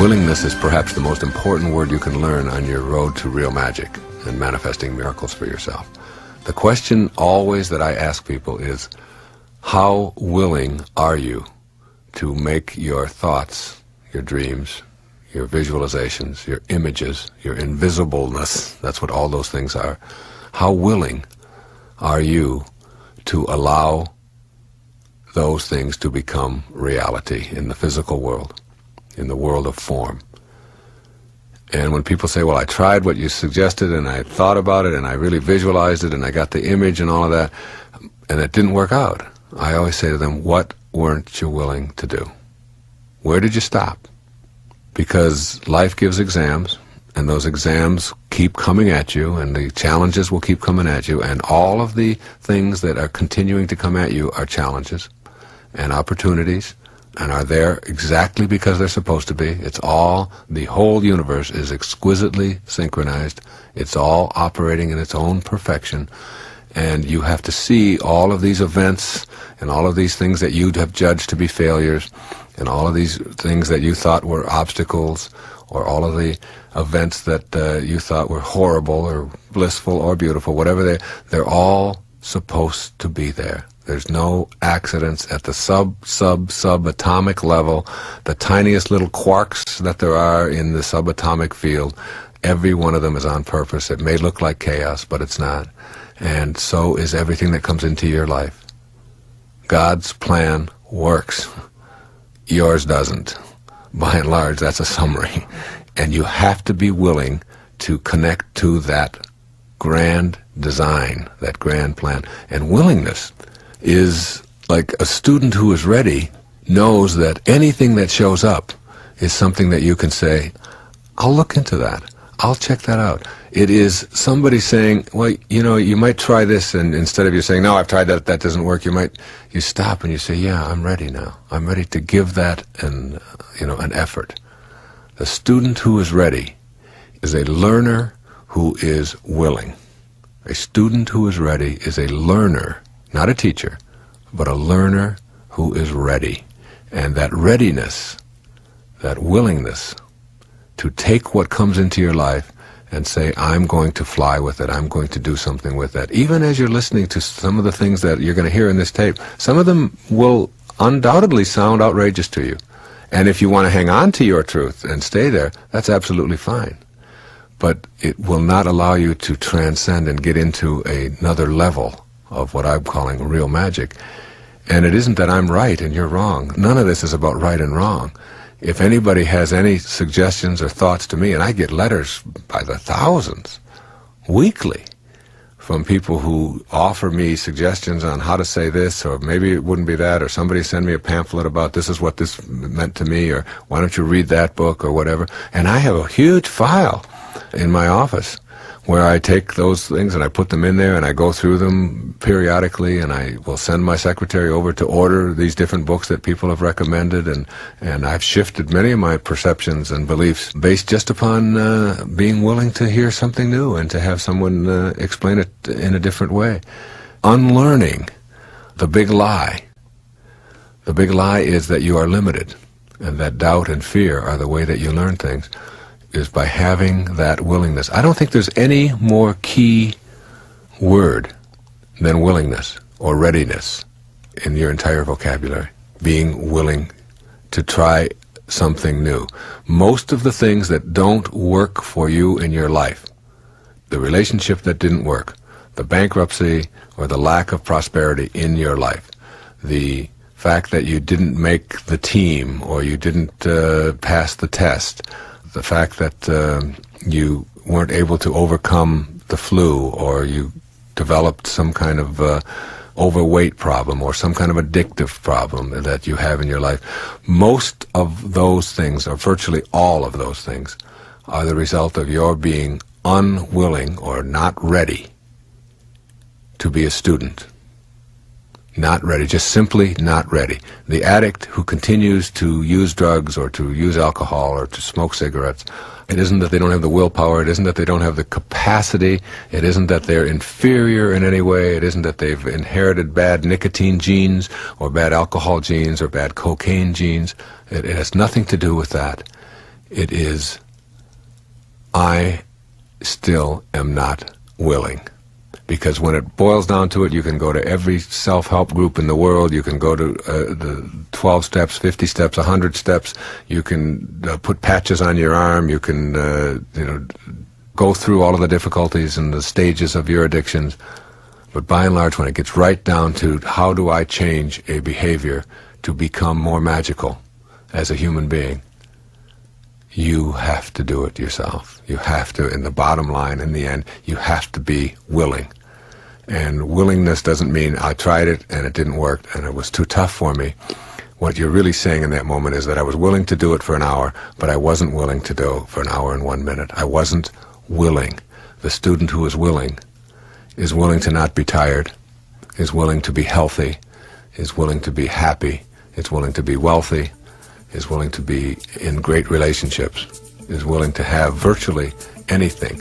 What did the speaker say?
Willingness is perhaps the most important word you can learn on your road to real magic and manifesting miracles for yourself. The question always that I ask people is, how willing are you to make your thoughts, your dreams, your visualizations, your images, your invisibleness, that's what all those things are, how willing are you to allow those things to become reality in the physical world, in the world of form? And when people say, well, I tried what you suggested and I thought about it and I really visualized it and I got the image and all of that, and it didn't work out, I always say to them, what weren't you willing to do? Where did you stop? Because life gives exams, and those exams keep coming at you, and the challenges will keep coming at you, and all of the things that are continuing to come at you are challenges and opportunities, and are there exactly because they're supposed to be. It's all, the whole universe is exquisitely synchronized. It's all operating in its own perfection. And you have to see all of these events and all of these things that you'd have judged to be failures and all of these things that you thought were obstacles, or all of the events that you thought were horrible or blissful or beautiful, whatever they're all supposed to be there. There's no accidents at the subatomic level, the tiniest little quarks that there are in the subatomic field. Every one of them is on purpose. It may look like chaos, but it's not. And so is everything that comes into your life. God's plan works. Yours doesn't. By and large, that's a summary. And you have to be willing to connect to that grand design, that grand plan. And willingness is like a student who is ready knows that anything that shows up is something that you can say, I'll look into that. I'll check that out. It is somebody saying, well, you know, you might try this, and instead of you saying, no, I've tried that, that doesn't work, you stop and you say, yeah, I'm ready now. I'm ready to give that an effort. The student who is ready is a learner who is willing. A student who is ready is a learner, not a teacher, but a learner who is ready. And that readiness, that willingness to take what comes into your life and say, I'm going to fly with it, I'm going to do something with that. Even as you're listening to some of the things that you're going to hear in this tape, some of them will undoubtedly sound outrageous to you. And if you want to hang on to your truth and stay there, that's absolutely fine. But it will not allow you to transcend and get into another level of what I'm calling real magic. And it isn't that I'm right and you're wrong. None of this is about right and wrong. If anybody has any suggestions or thoughts to me, and I get letters by the thousands weekly from people who offer me suggestions on how to say this, or maybe it wouldn't be that, or somebody send me a pamphlet about this is what this meant to me, or why don't you read that book, or whatever. And I have a huge file in my office where I take those things and I put them in there and I go through them periodically, and I will send my secretary over to order these different books that people have recommended, and I've shifted many of my perceptions and beliefs based just upon being willing to hear something new and to have someone explain it in a different way. Unlearning the big lie. The big lie is that you are limited, and that doubt and fear are the way that you learn things, is by having that willingness. I don't think there's any more key word than willingness or readiness in your entire vocabulary. Being willing to try something new. Most of the things that don't work for you in your life, the relationship that didn't work, the bankruptcy or the lack of prosperity in your life, the fact that you didn't make the team or you didn't pass the test, the fact that you weren't able to overcome the flu, or you developed some kind of overweight problem or some kind of addictive problem that you have in your life. Most of those things, or virtually all of those things, are the result of your being unwilling or not ready to be a student. Not ready, just simply not ready. The addict who continues to use drugs or to use alcohol or to smoke cigarettes, it isn't that they don't have the willpower, it isn't that they don't have the capacity, it isn't that they're inferior in any way, it isn't that they've inherited bad nicotine genes or bad alcohol genes or bad cocaine genes. It has nothing to do with that. It is, I still am not willing. Because when it boils down to it, you can go to every self-help group in the world, you can go to the 12 steps, 50 steps, 100 steps, you can put patches on your arm, you can go through all of the difficulties and the stages of your addictions. But by and large, when it gets right down to how do I change a behavior to become more magical as a human being, you have to do it yourself. You have to, in the bottom line, in the end, you have to be willing. And willingness doesn't mean I tried it and it didn't work and it was too tough for me. What you're really saying in that moment is that I was willing to do it for an hour, but I wasn't willing to do it for an hour and 1 minute. I wasn't willing. The student who is willing to not be tired, is willing to be healthy, is willing to be happy, is willing to be wealthy, is willing to be in great relationships, is willing to have virtually anything,